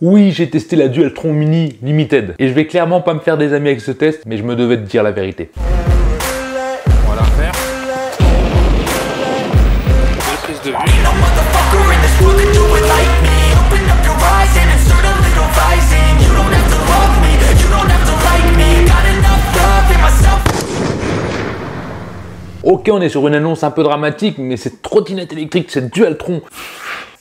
Oui, j'ai testé la Dualtron Mini Limited et je vais clairement pas me faire des amis avec ce test, mais je me devais de dire la vérité. On va la refaire. Belle prise de vue. Ok, on est sur une annonce un peu dramatique, mais cette trottinette électrique, cette Dualtron,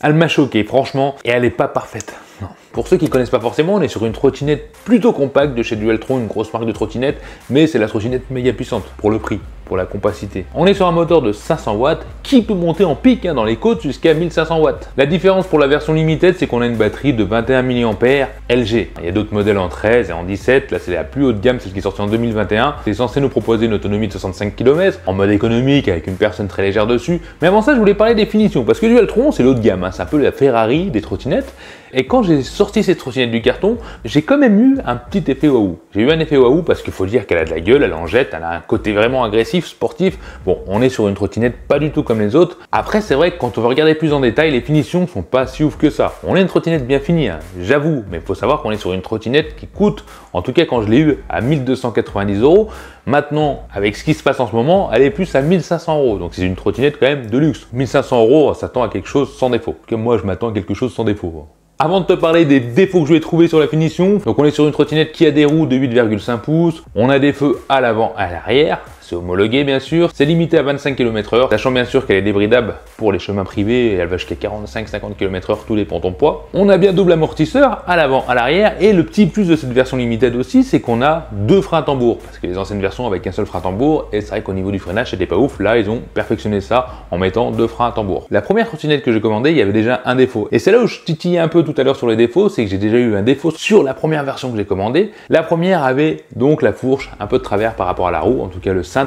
elle m'a choqué, franchement, et elle n'est pas parfaite. Non. Pour ceux qui ne connaissent pas forcément, on est sur une trottinette plutôt compacte de chez Dualtron, une grosse marque de trottinette, mais c'est la trottinette méga puissante, pour le prix, pour la compacité. On est sur un moteur de 500 watts qui peut monter en pic dans les côtes jusqu'à 1500 watts. La différence pour la version limited, c'est qu'on a une batterie de 21 mAh LG. Il y a d'autres modèles en 13 et en 17, là c'est la plus haut de gamme, celle qui est sortie en 2021. C'est censé nous proposer une autonomie de 65 km, en mode économique, avec une personne très légère dessus. Mais avant ça, je voulais parler des finitions, parce que Dualtron, c'est l'haut de gamme, hein. C'est un peu la Ferrari des trottinettes. Et quand j'ai sorti cette trottinette du carton, j'ai quand même eu un petit effet waouh. J'ai eu un effet waouh parce qu'il faut dire qu'elle a de la gueule, elle en jette, elle a un côté vraiment agressif, sportif. Bon, on est sur une trottinette pas du tout comme les autres. Après, c'est vrai que quand on va regarder plus en détail, les finitions sont pas si ouf que ça. On est une trottinette bien finie, hein, j'avoue, mais il faut savoir qu'on est sur une trottinette qui coûte, en tout cas quand je l'ai eu, à 1290 €. Maintenant, avec ce qui se passe en ce moment, elle est plus à 1500 €. Donc c'est une trottinette quand même de luxe. 1500 €, on s'attend à quelque chose sans défaut. Comme moi, je m'attends à quelque chose sans défaut. Avant de te parler des défauts que je vais trouver sur la finition, donc on est sur une trottinette qui a des roues de 8,5 pouces, on a des feux à l'avant, à l'arrière, c'est homologué bien sûr, c'est limité à 25 km/h, sachant bien sûr qu'elle est débridable pour les chemins privés et elle va jusqu'à 45-50 km/h, tout dépend de ton poids. On a bien double amortisseur à l'avant, à l'arrière, et le petit plus de cette version limited aussi, c'est qu'on a deux freins tambours, parce que les anciennes versions avec un seul frein tambour, et c'est vrai qu'au niveau du freinage c'était pas ouf, là ils ont perfectionné ça en mettant deux freins tambour. La première trottinette que j'ai commandée, il y avait déjà un défaut, et c'est là où je titillais un peu tout à l'heure sur les défauts, c'est que j'ai déjà eu un défaut sur la première version que j'ai commandée. La première avait donc la fourche un peu de travers par rapport à la roue, en tout cas le cintre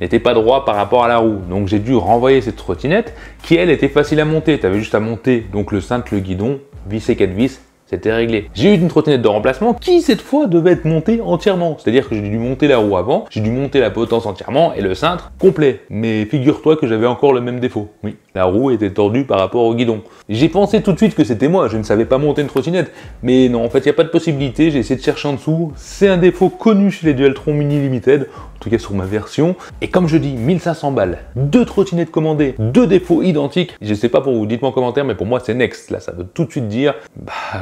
n'était pas droit par rapport à la roue, donc j'ai dû renvoyer cette trottinette qui elle était facile à monter, tu avais juste à monter donc le cintre, le guidon, visser 4 vis, c'était réglé. J'ai eu une trottinette de remplacement qui cette fois devait être montée entièrement, c'est-à-dire que j'ai dû monter la roue avant, j'ai dû monter la potence entièrement et le cintre complet, mais figure-toi que j'avais encore le même défaut, oui, la roue était tordue par rapport au guidon. J'ai pensé tout de suite que c'était moi, je ne savais pas monter une trottinette, mais non, en fait il n'y a pas de possibilité, j'ai essayé de chercher en dessous, c'est un défaut connu chez les Dualtron Mini Limited, en tout cas sur ma version, et comme je dis, 1500 balles, deux trottinettes commandées, deux défauts identiques, je sais pas pour vous, dites-moi en commentaire, mais pour moi c'est next, là ça veut tout de suite dire,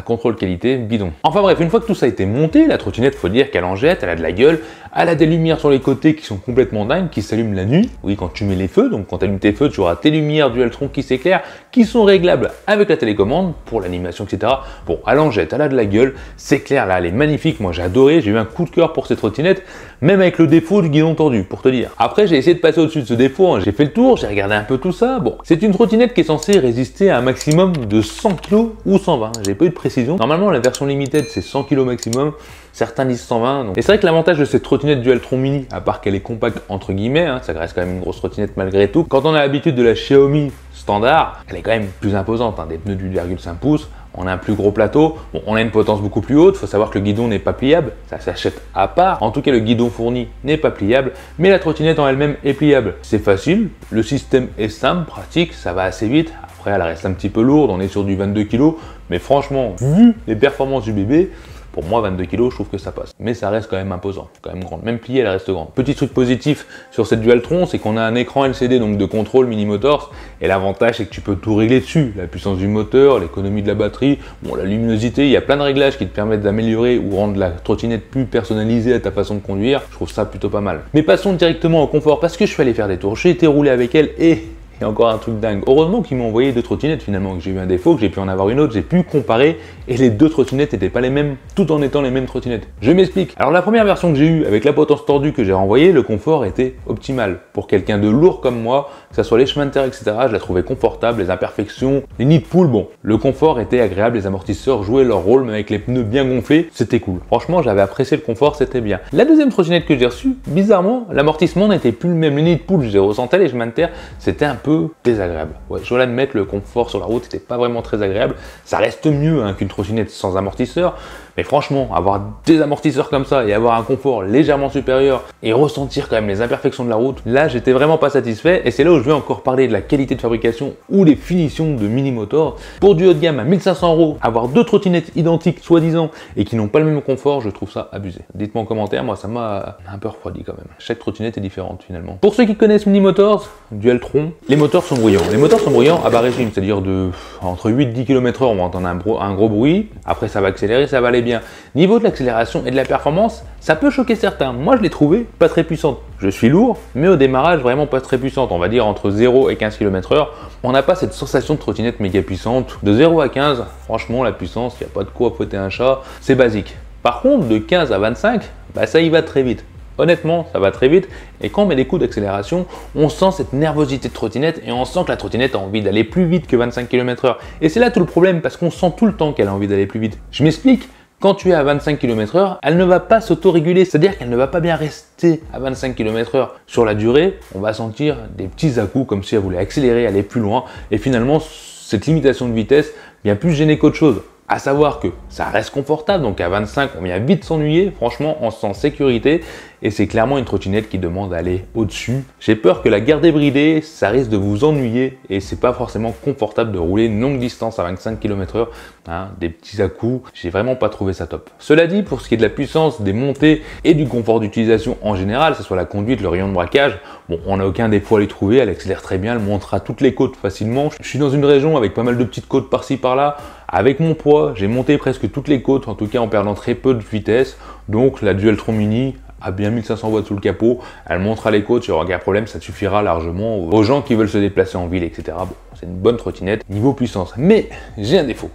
contrôle qualité, bidon. Enfin bref, une fois que tout ça a été monté, la trottinette, faut dire qu'elle en jette, elle a de la gueule, elle a des lumières sur les côtés qui sont complètement dingues, qui s'allument la nuit, oui quand tu mets les feux, donc quand tu allumes tes feux, tu auras tes lumières Dualtron qui s'éclairent, qui sont réglables avec la télécommande, pour l'animation, etc. Bon, elle en jette, elle a de la gueule, c'est clair, là elle est magnifique, moi j'ai adoré, j'ai eu un coup de cœur pour cette trottinette, même avec le défaut du guidon tordu, pour te dire. Après, j'ai essayé de passer au-dessus de ce défaut, hein. J'ai fait le tour, j'ai regardé un peu tout ça. Bon, c'est une trottinette qui est censée résister à un maximum de 100 kg ou 120. J'ai pas eu de précision. Normalement, la version limited, c'est 100 kg maximum. Certains disent 120. Donc. Et c'est vrai que l'avantage de cette trottinette Dualtron Mini, à part qu'elle est compacte entre guillemets, hein, ça reste quand même une grosse trottinette malgré tout. Quand on a l'habitude de la Xiaomi standard, elle est quand même plus imposante, hein, des pneus de 8,5 pouces. On a un plus gros plateau, bon, on a une potence beaucoup plus haute, il faut savoir que le guidon n'est pas pliable, ça s'achète à part, en tout cas le guidon fourni n'est pas pliable, mais la trottinette en elle-même est pliable. C'est facile, le système est simple, pratique, ça va assez vite, après elle reste un petit peu lourde, on est sur du 22 kg, mais franchement, vu les performances du bébé, pour moi, 22 kg, je trouve que ça passe. Mais ça reste quand même imposant, quand même grande. Même pliée, elle reste grande. Petit truc positif sur cette Dualtron, c'est qu'on a un écran LCD donc de contrôle Mini Motors. Et l'avantage, c'est que tu peux tout régler dessus. La puissance du moteur, l'économie de la batterie, bon, la luminosité. Il y a plein de réglages qui te permettent d'améliorer ou rendre la trottinette plus personnalisée à ta façon de conduire. Je trouve ça plutôt pas mal. Mais passons directement au confort parce que je suis allé faire des tours. J'ai été roulé avec elle et il y a encore un truc dingue. Heureusement qu'ils m'ont envoyé deux trottinettes finalement, que j'ai eu un défaut, que j'ai pu en avoir une autre, j'ai pu comparer et les deux trottinettes n'étaient pas les mêmes, tout en étant les mêmes trottinettes. Je m'explique. Alors la première version que j'ai eue avec la potence tordue que j'ai renvoyée, le confort était optimal. Pour quelqu'un de lourd comme moi, que ce soit les chemins de terre, etc., je la trouvais confortable, les imperfections, les nids de poule, bon, le confort était agréable, les amortisseurs jouaient leur rôle, mais avec les pneus bien gonflés, c'était cool. Franchement, j'avais apprécié le confort, c'était bien. La deuxième trottinette que j'ai reçue, bizarrement, l'amortissement n'était plus le même. Les nids de poule, je les ressentais, les chemins de terre, c'était un peu désagréable. Ouais, je dois l'admettre, le confort sur la route n'était pas vraiment très agréable. Ça reste mieux hein, qu'une trottinette sans amortisseur, mais franchement, avoir des amortisseurs comme ça et avoir un confort légèrement supérieur et ressentir quand même les imperfections de la route, là j'étais vraiment pas satisfait et c'est là où je vais encore parler de la qualité de fabrication ou des finitions de Minimotor. Pour du haut de gamme à 1500 €, avoir deux trottinettes identiques soi-disant et qui n'ont pas le même confort, je trouve ça abusé. Dites-moi en commentaire, moi ça m'a un peu refroidi quand même. Chaque trottinette est différente finalement. Pour ceux qui connaissent Minimotors, Dualtron, les moteurs sont bruyants. Les moteurs sont bruyants à bas régime, c'est-à-dire de entre 8 et 10 km/h, on va entendre un gros bruit, après ça va accélérer, ça va aller bien. Niveau de l'accélération et de la performance, ça peut choquer certains. Moi je l'ai trouvé pas très puissante. Je suis lourd, mais au démarrage vraiment pas très puissante. On va dire entre 0 et 15 km/h. On n'a pas cette sensation de trottinette méga puissante. De 0 à 15, franchement la puissance, il n'y a pas de quoi fouetter un chat, c'est basique. Par contre, de 15 à 25, bah ça y va très vite. Honnêtement, ça va très vite et quand on met des coups d'accélération, on sent cette nervosité de trottinette et on sent que la trottinette a envie d'aller plus vite que 25 km/h. Et c'est là tout le problème parce qu'on sent tout le temps qu'elle a envie d'aller plus vite. Je m'explique, quand tu es à 25 km/h, elle ne va pas s'auto-réguler, c'est-à-dire qu'elle ne va pas bien rester à 25 km/h. Sur la durée, on va sentir des petits à-coups comme si elle voulait accélérer, aller plus loin et finalement cette limitation de vitesse vient plus gêner qu'autre chose. À savoir que ça reste confortable, donc à 25 on vient vite s'ennuyer, franchement on se sent en sécurité et c'est clairement une trottinette qui demande à aller au-dessus. J'ai peur que la garder bridée, ça risque de vous ennuyer et c'est pas forcément confortable de rouler une longue distance à 25 km/h, hein, des petits à-coups, j'ai vraiment pas trouvé ça top. Cela dit, pour ce qui est de la puissance, des montées et du confort d'utilisation en général, que ce soit la conduite, le rayon de braquage, bon on n'a aucun défaut à lui trouver, elle accélère très bien, elle montera toutes les côtes facilement. Je suis dans une région avec pas mal de petites côtes par-ci par-là, avec mon poids, j'ai monté presque toutes les côtes, en tout cas en perdant très peu de vitesse, donc la Dualtron Mini a bien 1500 watts sous le capot, elle montera les côtes, il n'y aura aucun problème, ça suffira largement aux gens qui veulent se déplacer en ville, etc. Bon, c'est une bonne trottinette niveau puissance. Mais j'ai un défaut,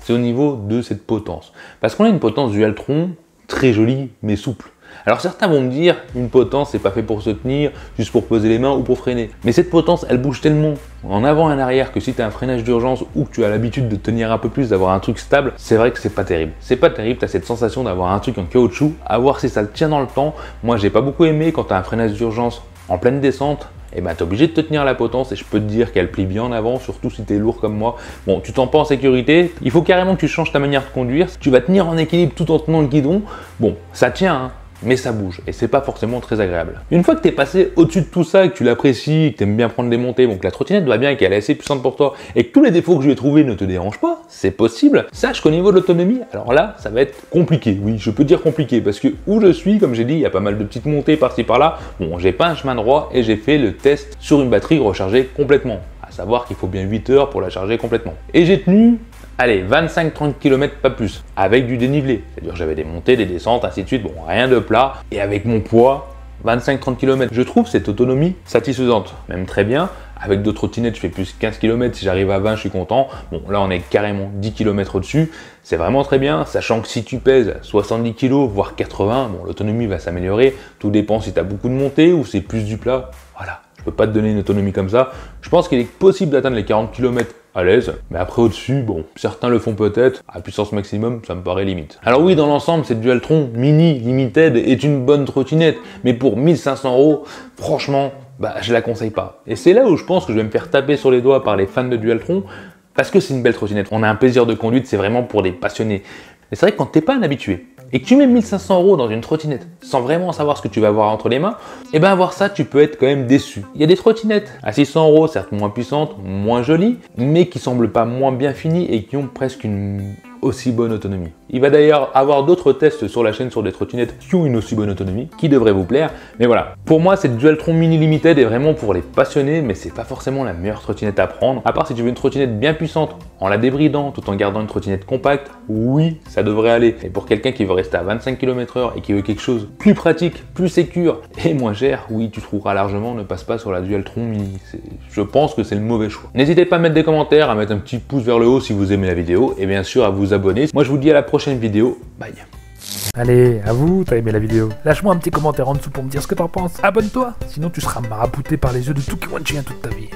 c'est au niveau de cette potence. Parce qu'on a une potence Dualtron très jolie, mais souple. Alors certains vont me dire, une potence c'est pas fait pour se tenir, juste pour poser les mains ou pour freiner. Mais cette potence, elle bouge tellement en avant et en arrière que si tu as un freinage d'urgence ou que tu as l'habitude de tenir un peu plus, d'avoir un truc stable, c'est vrai que c'est pas terrible. C'est pas terrible, tu as cette sensation d'avoir un truc en caoutchouc, à voir si ça le tient dans le temps. Moi j'ai pas beaucoup aimé quand tu as un freinage d'urgence en pleine descente. Et ben t'es obligé de te tenir la potence et je peux te dire qu'elle plie bien en avant, surtout si tu es lourd comme moi. Bon, tu t'en pas en sécurité, il faut carrément que tu changes ta manière de conduire. Tu vas tenir en équilibre tout en tenant le guidon. Bon, ça tient, hein, mais ça bouge et c'est pas forcément très agréable. Une fois que tu es passé au-dessus de tout ça, que tu l'apprécies, que tu aimes bien prendre des montées, donc la trottinette va bien, qu'elle est assez puissante pour toi et que tous les défauts que je lui ai trouvés ne te dérangent pas, c'est possible. Sache qu'au niveau de l'autonomie, alors là, ça va être compliqué. Oui, je peux dire compliqué parce que où je suis, comme j'ai dit, il y a pas mal de petites montées par-ci par-là. Bon, j'ai pas un chemin droit et j'ai fait le test sur une batterie rechargée complètement. À savoir qu'il faut bien 8 heures pour la charger complètement. Et j'ai tenu, allez, 25-30 km, pas plus, avec du dénivelé. C'est-à-dire j'avais des montées, des descentes, ainsi de suite, bon, rien de plat. Et avec mon poids, 25-30 km, je trouve cette autonomie satisfaisante, même très bien. Avec d'autres trottinettes, je fais plus 15 km, si j'arrive à 20, je suis content. Bon, là, on est carrément 10 km au-dessus. C'est vraiment très bien, sachant que si tu pèses 70 kg, voire 80, bon, l'autonomie va s'améliorer. Tout dépend si tu as beaucoup de montées ou c'est plus du plat. Voilà, je peux pas te donner une autonomie comme ça. Je pense qu'il est possible d'atteindre les 40 km à l'aise, mais après au-dessus, bon, certains le font peut-être, à puissance maximum, ça me paraît limite. Alors oui, dans l'ensemble, cette Dualtron Mini Limited est une bonne trottinette, mais pour 1500 €, franchement, bah, je la conseille pas. Et c'est là où je pense que je vais me faire taper sur les doigts par les fans de Dualtron, parce que c'est une belle trottinette. On a un plaisir de conduite, c'est vraiment pour des passionnés. Mais c'est vrai que quand t'es pas un habitué, et que tu mets 1500 € dans une trottinette sans vraiment savoir ce que tu vas avoir entre les mains, et bien avoir ça, tu peux être quand même déçu. Il y a des trottinettes à 600 €, certes moins puissantes, moins jolies, mais qui semblent pas moins bien finies et qui ont presque une aussi bonne autonomie. Il va d'ailleurs avoir d'autres tests sur la chaîne sur des trottinettes qui ont une aussi bonne autonomie, qui devraient vous plaire. Mais voilà, pour moi cette Dualtron Mini Limited est vraiment pour les passionnés, mais c'est pas forcément la meilleure trottinette à prendre. À part si tu veux une trottinette bien puissante, en la débridant, tout en gardant une trottinette compacte, oui, ça devrait aller. Et pour quelqu'un qui veut rester à 25 km/h et qui veut quelque chose plus pratique, plus sécure et moins cher, oui, tu trouveras largement, ne passe pas sur la Dualtron Mini. Je pense que c'est le mauvais choix. N'hésitez pas à mettre des commentaires, à mettre un petit pouce vers le haut si vous aimez la vidéo, et bien sûr à vous abonner. Moi je vous dis à la prochaine vidéo, bye. Allez, à vous, t'as aimé la vidéo. Lâche-moi un petit commentaire en dessous pour me dire ce que t'en penses. Abonne-toi, sinon tu seras marabouté par les yeux de tout qui want chien toute ta vie.